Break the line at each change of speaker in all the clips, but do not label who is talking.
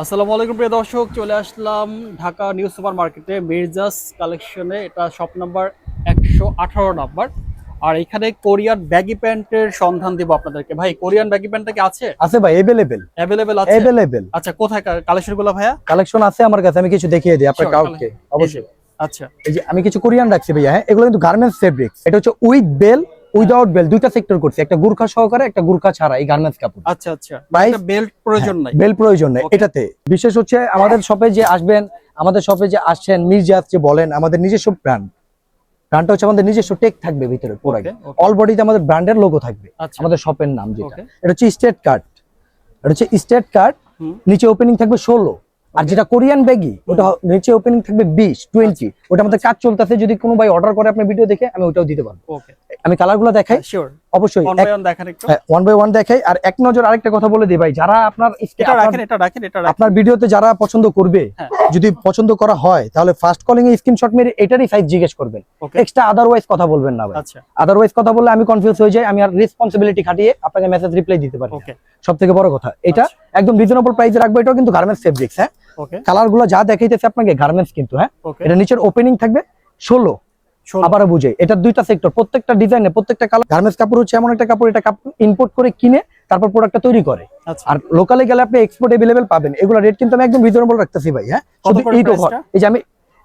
আসসালামু আলাইকুম প্রিয় দর্শক, চলে আসলাম ঢাকা নিউ সুপার মার্কেটে মির্জাস কালেকশনে। এটা শপ নাম্বার 118 নাম্বার। আর এখানে কোরিয়ান ব্যাগি প্যান্টের সন্ধান দিব আপনাদেরকে। ভাই, কোরিয়ান ব্যাগি প্যান্টটা কি আছে?
আছে ভাই, अवेलेबल
অ্যাভেলেবেল আছে?
अवेलेबल
আচ্ছা, কোথায় কালেকশন গুলো ভাইয়া?
কালেকশন আছে আমার কাছে। আমি কিছু দেখিয়ে দিই আপনার
Sure,
কাউকে অবশ্যই।
আচ্ছা
এই যে আমি কিছু কোরিয়ান রাখছি ভাইয়া। হ্যাঁ, এগুলো কিন্তু গার্মেন্টস ফেব্রিক্স। এটা হচ্ছে উইথ বেল উইদাউট বেল, দুইটা সেক্টর করছি, একটা গুরখা সহকারে একটা গুরখা ছাড়া। এই গার্মেন্টস কাপড়
আচ্ছা আচ্ছা, একটা বেল্ট প্রয়োজন নাই?
বেল প্রয়োজন নাই
Okay.
এটাতে। বিশেষ হচ্ছে আমাদের শপে যে আসবেন, আমাদের শপে যে আসছেন মির্জাস যে বলেন, আমাদের নিজস্ব ব্র্যান্ডটা হচ্ছে আমাদের নিজস্ব টেক থাকবে ভিতরে পুরো।
Okay, okay.
অল বডিতে আমাদের ব্র্যান্ডের লোগো থাকবে,
আচ্ছা।
আমাদের শপের নাম যেটা।
Okay.
এটা হচ্ছে স্টেট কার্ড। এটা হচ্ছে স্টেট কার্ড।
হুম।
নিচে ওপেনিং থাকবে 16। আর যেটা কোরিয়ান ব্যাগি ওটা নিচে ওপেনিং থাকবে 20 ওটা আমাদের কাজ চলতেছে। যদি কোনো ভাই অর্ডার করে আপনার ভিডিও দেখে, আমি ওটাও দিতে পারবো।
ওকে,
আমি কালারগুলো দেখাই
শিওর।
অবশ্যই।
ওয়ান বাই ওয়ান দেখান একটু।
হ্যাঁ, ওয়ান বাই ওয়ান দেখাই। আর এক নজর আরেকটা কথা বলে দিই ভাই, যারা আপনার
এটা রাখেন, এটা রাখেন, এটা রাখেন।
আপনার ভিডিওতে যারা পছন্দ করবে,
হ্যাঁ।
যদি পছন্দ করা হয় তাহলে ফার্স্ট কলিং এ স্ক্রিনশট মেরে এটারই সাইজ জিজ্ঞেস করবেন।
Okay.
এক্সট্রা আদারওয়াইজ কথা বলবেন না ভাই।
আচ্ছা,
আদারওয়াইজ কথা বললে আমি কনফিউজ হয়ে যাই, আমি আর রেসপন্সিবিলিটি খাটিয়ে আপনাকে মেসেজ রিপ্লাই দিতে পারি।
ওকে
সব থেকে বড় কথা এটা একদম রিজনেবল প্রাইসে রাখবো। এটাও কিন্তু গার্মেন্টস ফেব্রিক্স। হ্যাঁ,
ওকে
কালার গুলো যা দেখাইতেছে আপনাকে গার্মেন্টস কিন্তু। হ্যাঁ,
ওকে।
এটা নিচের ওপেনিং থাকবে 16। আবারও বুঝে, এটা দুইটা সেক্টর, প্রত্যেকটা ডিজাইনে প্রত্যেকটা কালার। গার্মেন্টস কাপড় হচ্ছে এমন একটা কাপড়, এটা কাপড় ইম্পোর্ট করে কিনে তারপর প্রোডাক্টটা তৈরি করে।
আচ্ছা,
আর লোকালে গেলে আপনি এক্সপোর্ট अवेलेबल পাবেন। এগুলো রেট কিন্তু আমি একদম রিজনেবল রাখতেছি ভাই। হ্যাঁ,
কত
শুধু
করে
এই
price টা?
এই যে আমি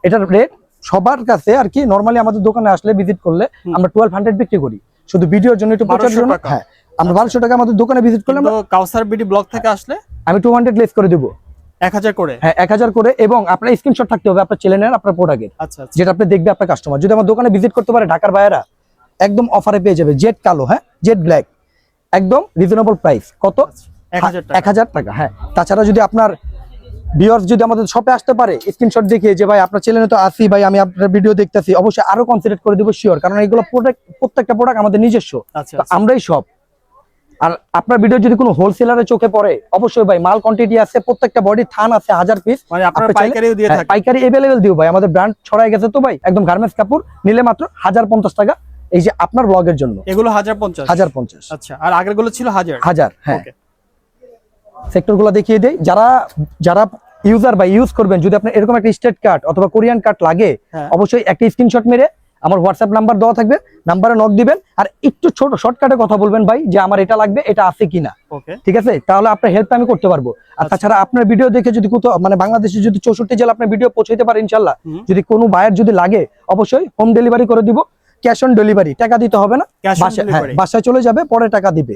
এটার রেট সবার কাছে আর কি নরমালি আমাদের দোকানে আসলে ভিজিট করলে আমরা 1200 বিক্রি করি। শুধু ভিডিওর জন্য একটু প্রচারের
1200
জন্য।
টাকা?
হ্যাঁ, আমরা 1200 টাকা আমাদের দোকানে ভিজিট করলে
কিন্তু কাউসার বিডি ব্লগ থেকে আসলে
আমি 200 লেস করে দেবো।
1000 করে?
হ্যাঁ, 1000 করে। এবং আপনার স্ক্রিনশট থাকতে হবে আপনার চ্যানেলের, আপনার প্রোডাক্টের,
আচ্ছা আচ্ছা,
যেটা আপনি দেখবে আপনার কাস্টমার। যদি আমার দোকানে ভিজিট করতে পারে ঢাকার বাইরা, একদম অফারে পেয়ে যাবে জেড কালো। হ্যাঁ, জেড ব্ল্যাক, একদম রিজনেবল প্রাইস। কত?
1000 টাকা।
1000 টাকা। হ্যাঁ, তাছাড়া যদি আপনার ভিউয়ার্স যদি আমাদের শপে আসতে পারে, স্ক্রিনশট দেখিয়ে যে ভাই আপনার চ্যানেলে তো আসি ভাই, আমি আপনার ভিডিও দেখতেছি, অবশ্যই আরো কনসিডার করে দিব শিওর। কারণ এগুলো প্রত্যেকটা প্রোডাক্ট আমাদের নিজস্ব,
আচ্ছা
তো আমরাই সব। আর আপনার ভিডিও যদি কোনো হোলসেলারের চোখে পড়ে, অবশ্যই ভাই মাল কোয়ান্টিটি আছে, প্রত্যেকটা বডি থান আছে 1000 পিস।
মানে আপনারা পাইকারিও দিয়ে থাকেন?
পাইকারি अवेलेबल দিও ভাই, আমাদের ব্র্যান্ড ছড়াই গেছে তো ভাই। একদম গার্মেন্টস কাপড় নিলে মাত্র 1050 টাকা। এই যে আপনার ব্লগের জন্য
এগুলো 1050?
1050।
আচ্ছা, আর আগের গুলো ছিল 1000?
1000। হ্যাঁ,
ওকে,
সেক্টর গুলো দেখিয়ে দেই। যারা যারা ইউজার বা ইউজ করবেন, যদি আপনার এরকম একটা স্টেট কার্ড অথবা কোরিয়ান কার্ড লাগে,
হ্যাঁ।
অবশ্যই একটা স্ক্রিনশট মেরে আমার হোয়াটসঅ্যাপ নাম্বার দেওয়া থাকবে, নাম্বারে নক দিবেন। আর একটু ছোট শর্টকাটে কথা বলবেন ভাই যে আমার এটা লাগবে, এটা আছে কিনা।
ওকে,
ঠিক আছে, তাহলে আপনার হেল্প আমি করতে পারবো। আর তাছাড়া আপনার ভিডিও দেখে যদি কোথাও মানে বাংলাদেশে যদি 64 জেলা আপনার ভিডিও পৌঁছাইতে পারে ইনশাল্লাহ, যদি কোনো বায়ার যদি লাগে অবশ্যই হোম ডেলিভারি করে দিব। ক্যাশ অন ডেলিভারি, টাকা দিতে হবে না।
Cash on delivery?
বাসায় চলে যাবে, পরে টাকা দিবে।